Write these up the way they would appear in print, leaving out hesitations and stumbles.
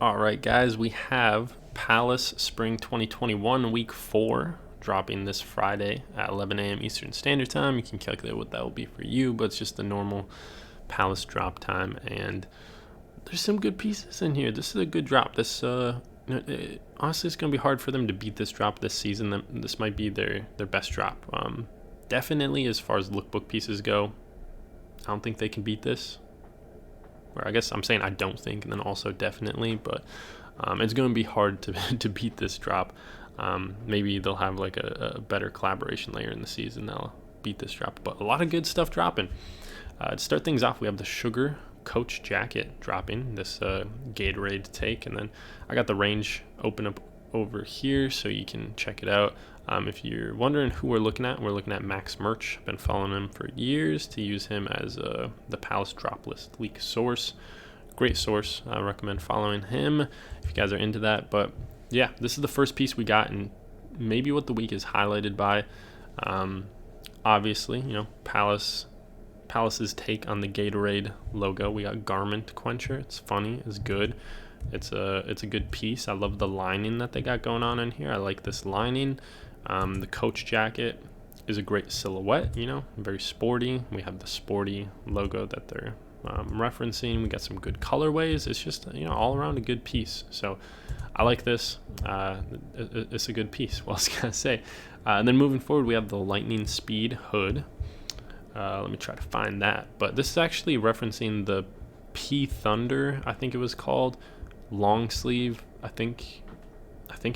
All right, guys, we have Palace Spring 2021 Week 4 dropping this Friday at 11 a.m. Eastern Standard Time. You can calculate what that will be for you, but it's just the normal Palace drop time. And there's some good pieces in here. This is a good drop. Honestly, it's going to be hard for them to beat this drop this season. This might be their best drop. Definitely, as far as lookbook pieces go, I don't think they can beat this. Or I guess I'm saying I don't think, and then also definitely, but it's going to be hard to beat this drop. Maybe they'll have like a better collaboration layer in the season that'll beat this drop, but a lot of good stuff dropping. To start things off, we have the Sugar Coach Jacket dropping, this Gatorade take, and then I got the range open up over here so you can check it out. If you're wondering who we're looking at Max Merch. I've been following him for years to use him as the Palace Droplist leak source. Great source. I recommend following him if you guys are into that. But yeah, this is the first piece we got, and maybe what the week is highlighted by. Obviously, Palace's take on the Gatorade logo. We got Garment Quencher. It's funny. It's good. It's a good piece. I love the lining that they got going on in here. I like this lining. The Coach Jacket is a great silhouette, very sporty. We have the sporty logo that they're referencing. We got some good colorways. It's just, all around a good piece. So I like this. It's a good piece. What else can I say? And then moving forward, we have the Lightning Speed hood. Let me try to find that. But this is actually referencing the P Thunder, I think it was called, long sleeve. I think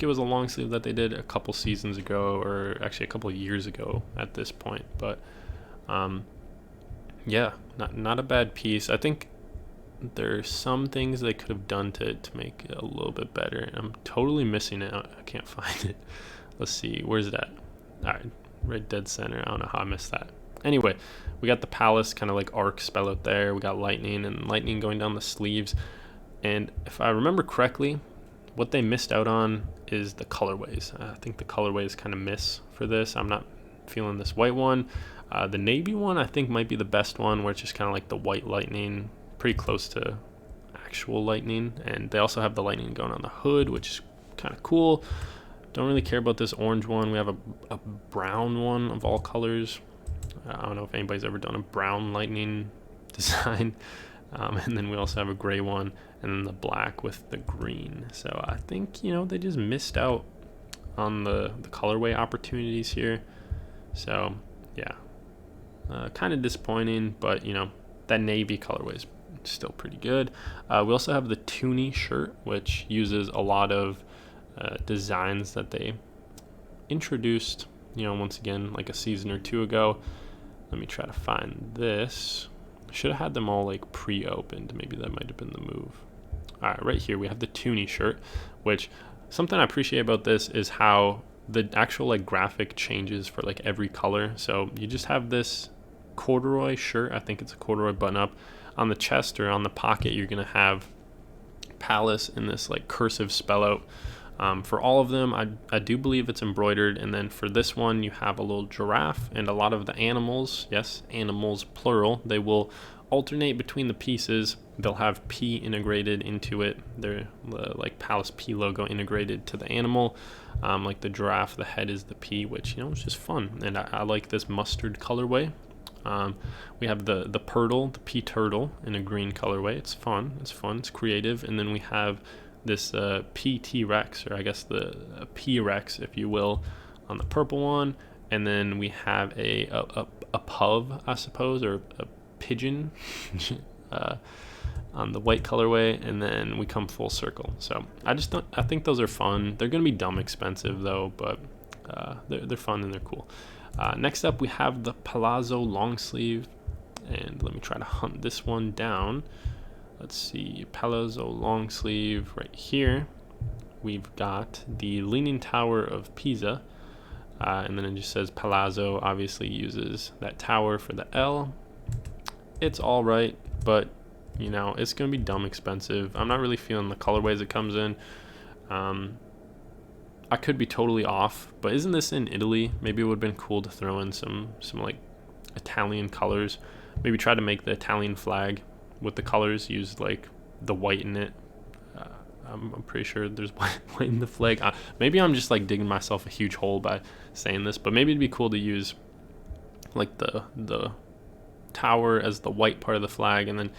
it was a long sleeve that they did a couple seasons ago, or actually a couple of years ago at this point. But yeah, not a bad piece. I think there's some things they could have done to make it a little bit better. I'm totally missing it. I can't find it. Let's see, where's that? All right, right dead center. I don't know how I missed that. Anyway, we got the Palace kind of like arc spell out there. We got lightning going down the sleeves. And if I remember correctly, what they missed out on is the colorways. I think the colorways kind of miss for this. I'm not feeling this white one. The navy one I think might be the best one, where it's just kind of like the white lightning, pretty close to actual lightning. And they also have the lightning going on the hood, which is kind of cool. Don't really care about this orange one. We have a brown one of all colors. I don't know if anybody's ever done a brown lightning design. And then we also have a gray one, and then the black with the green. So I think, they just missed out on the colorway opportunities here. So yeah, kind of disappointing, but that navy colorway is still pretty good. We also have the Toonie Shirt, which uses a lot of designs that they introduced, once again, like a season or two ago. Let me try to find this. Should have had them all like pre-opened. Maybe that might have been the move. All right, right here we have the Toonie Shirt, which something I appreciate about this is how the actual like graphic changes for like every color. So you just have this corduroy shirt. I think it's a corduroy button-up. On the chest or on the pocket, you're gonna have Palace in this like cursive spell out. For all of them, I do believe it's embroidered. And then for this one, you have a little giraffe, and a lot of the animals, yes, animals plural, they will alternate between the pieces. They'll have P integrated into it. They're like Palace P logo integrated to the animal. Like the giraffe, the head is the P, which, it's just fun. And I like this mustard colorway. We have the Pirtle, the P turtle in a green colorway. It's fun. It's creative. And then we have this PT Rex, or I guess the P Rex, if you will, on the purple one. And then we have a pov, I suppose, or a pigeon on the white colorway. And then we come full circle. So I think those are fun. They're gonna be dumb expensive though, but they're fun and they're cool. Next up, we have the Palazzo long sleeve, and let me try to hunt this one down. Let's see, Palazzo long sleeve right here. We've got the Leaning Tower of Pisa, and then it just says Palazzo. Obviously uses that tower for the L. It's all right, but it's gonna be dumb expensive. I'm not really feeling the colorways it comes in. I could be totally off, but isn't this in Italy? Maybe it would have been cool to throw in some like Italian colors. Maybe try to make the Italian flag with the colors, use like the white in it. I'm pretty sure there's white in the flag. Maybe I'm just like digging myself a huge hole by saying this, but maybe it'd be cool to use like the tower as the white part of the flag, and then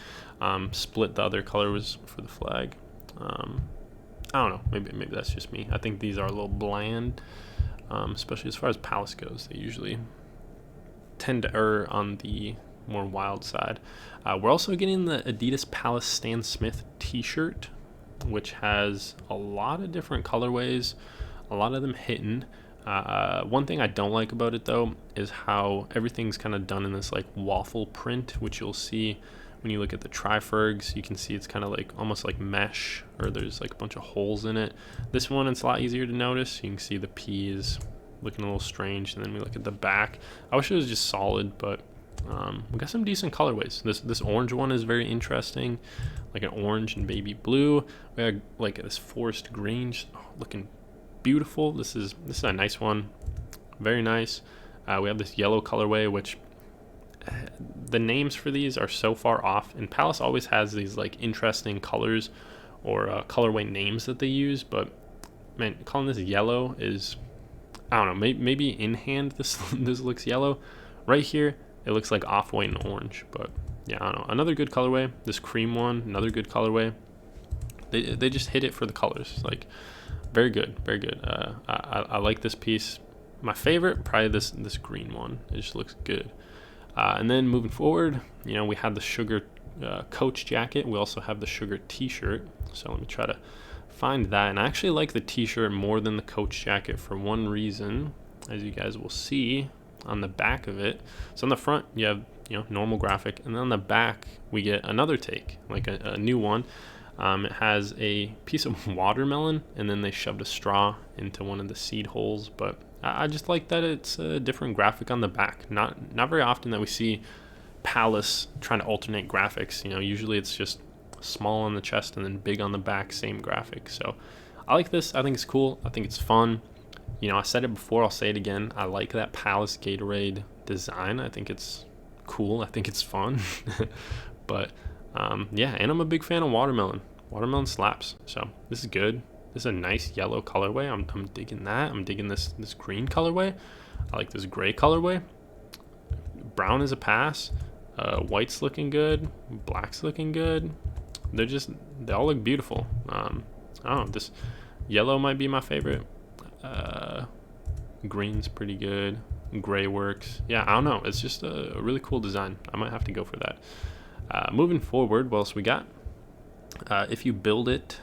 split the other colors for the flag. I don't know. Maybe that's just me. I think these are a little bland, especially as far as Palace goes. They usually tend to err on the more wild side. We're also getting the Adidas Palace Stan Smith T-shirt, which has a lot of different colorways, a lot of them hitting. One thing I don't like about it though is how everything's kind of done in this like waffle print, which you'll see when you look at the Trifergs. You can see it's kind of like almost like mesh, or there's like a bunch of holes in it. This one, it's a lot easier to notice. You can see the P is looking a little strange, and then we look at the back. I wish it was just solid, but we got some decent colorways. This orange one is very interesting, like an orange and baby blue. We have like this forest green, looking beautiful. This is a nice one, very nice. We have this yellow colorway, which the names for these are so far off, and Palace always has these like interesting colors or colorway names that they use, but man, calling this yellow is, I don't know, maybe in hand this looks yellow. Right here it looks like off-white and orange, but yeah, I don't know. Another good colorway. This cream one, another good colorway. They just hit it for the colors, like very good. I like this piece. My favorite, probably this green one. It just looks good. And then moving forward, we had the Sugar Coach jacket. We also have the Sugar T-shirt. So let me try to find that. And I actually like the T-shirt more than the Coach jacket for one reason, as you guys will see on the back of it. So on the front, you have normal graphic, and then on the back we get another take, like a new one. It has a piece of watermelon, and then they shoved a straw into one of the seed holes. But I just like that it's a different graphic on the back. Not very often that we see Palace trying to alternate graphics. Usually it's just small on the chest and then big on the back, same graphic. So I like this. I think it's cool. I think it's fun. I said it before, I'll say it again. I like that Palace Gatorade design. I think it's cool. I think it's fun. But yeah, and I'm a big fan of watermelon. Watermelon slaps. So this is good. This is a nice yellow colorway. I'm digging that. I'm digging this green colorway. I like this gray colorway. Brown is a pass. White's looking good. Black's looking good. They all look beautiful. I don't know. This yellow might be my favorite. Green's pretty good. Gray works. Yeah, I don't know. It's just a really cool design. I might have to go for that. Moving forward, what else we got? If you build it,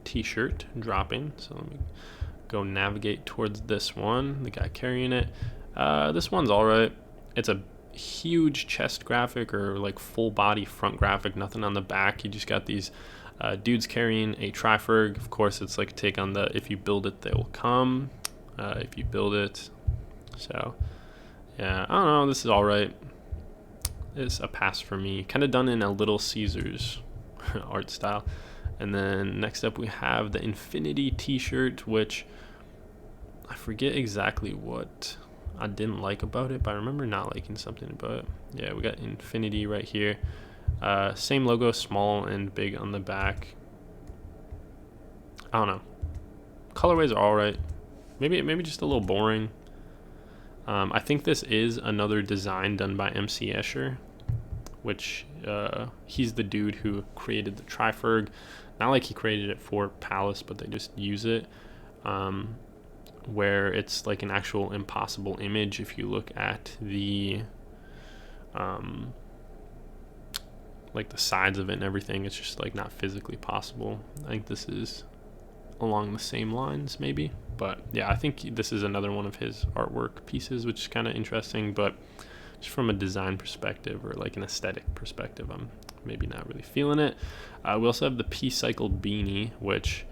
T-shirt dropping. So let me go navigate towards this one. The guy carrying it. This one's all right. It's a huge chest graphic, or like full body front graphic. Nothing on the back. You just got these dudes carrying a Triferg. Of course, it's like a take on the if you build it, they will come. If you build it. So yeah, I don't know. This is all right. It's a pass for me. Kind of done in a Little Caesars art style. And then next up we have the Infinity T-shirt, which I forget exactly what I didn't like about it, but I remember not liking something about it. Yeah, we got Infinity right here. Same logo, small and big on the back. I don't know. Colorways are all right. Maybe just a little boring. I think this is another design done by MC Escher, which he's the dude who created the Triferg. Not like he created it for Palace, but they just use it. Where it's like an actual impossible image. If you look at the like the sides of it and everything, it's just like not physically possible. I think this is along the same lines maybe, but yeah, I think this is another one of his artwork pieces, which is kind of interesting, but just from a design perspective or like an aesthetic perspective, I'm maybe not really feeling it. We also have the PCycle beanie, which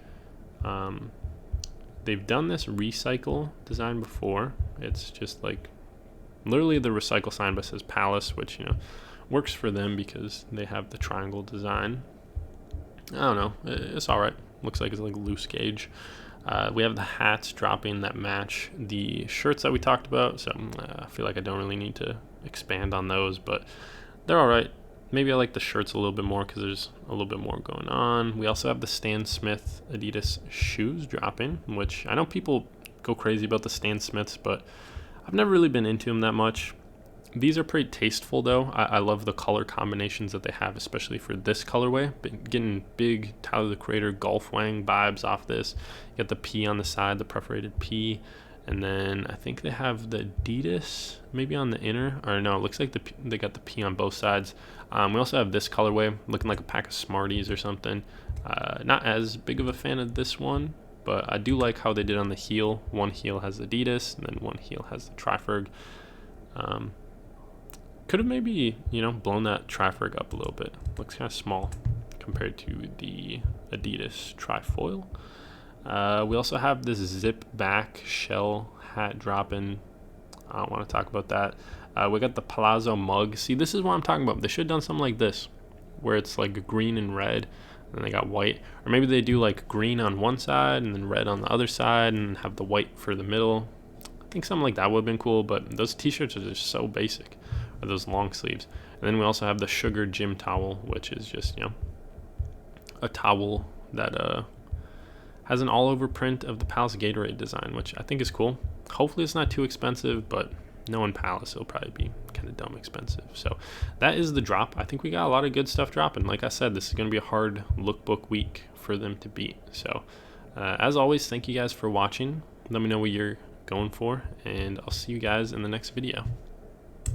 they've done this recycle design before. It's just like literally the recycle sign, but says Palace, which works for them because they have the triangle design. I don't know, it's all right. Looks like it's like loose gauge. We have the hats dropping that match the shirts that we talked about, so I feel like I don't really need to expand on those, but they're all right. Maybe I like the shirts a little bit more because there's a little bit more going on. We also have the Stan Smith Adidas shoes dropping, which I know people go crazy about the Stan Smiths, but I've never really been into them that much. These are pretty tasteful though. I love the color combinations that they have, especially for this colorway. Getting big Tyler the Creator Golf Wang vibes off this. You got the P on the side, the perforated P. And then I think they have the Adidas maybe on the inner, or no, it looks like they got the P on both sides. We also have this colorway looking like a pack of Smarties or something. Not as big of a fan of this one, but I do like how they did on the heel. One heel has Adidas, and then one heel has the Triferg. Could have maybe, blown that Triferg up a little bit. Looks kind of small compared to the Adidas Trifoil. We also have this zip back shell hat dropping. I don't want to talk about that. We got the Palazzo Mug. See, this is what I'm talking about. They should have done something like this, where it's like green and red, and then they got white. Or maybe they do like green on one side and then red on the other side and have the white for the middle. I think something like that would have been cool, but those t-shirts are just so basic, or those long sleeves. And then we also have the Sugar Gym Towel, which is just, a towel that has an all-over print of the Palace Gatorade design, which I think is cool. Hopefully it's not too expensive, but knowing Palace, it'll probably be kind of dumb expensive. So that is the drop. I think we got a lot of good stuff dropping. Like I said, this is going to be a hard lookbook week for them to beat. So as always, thank you guys for watching. Let me know what you're going for, and I'll see you guys in the next video.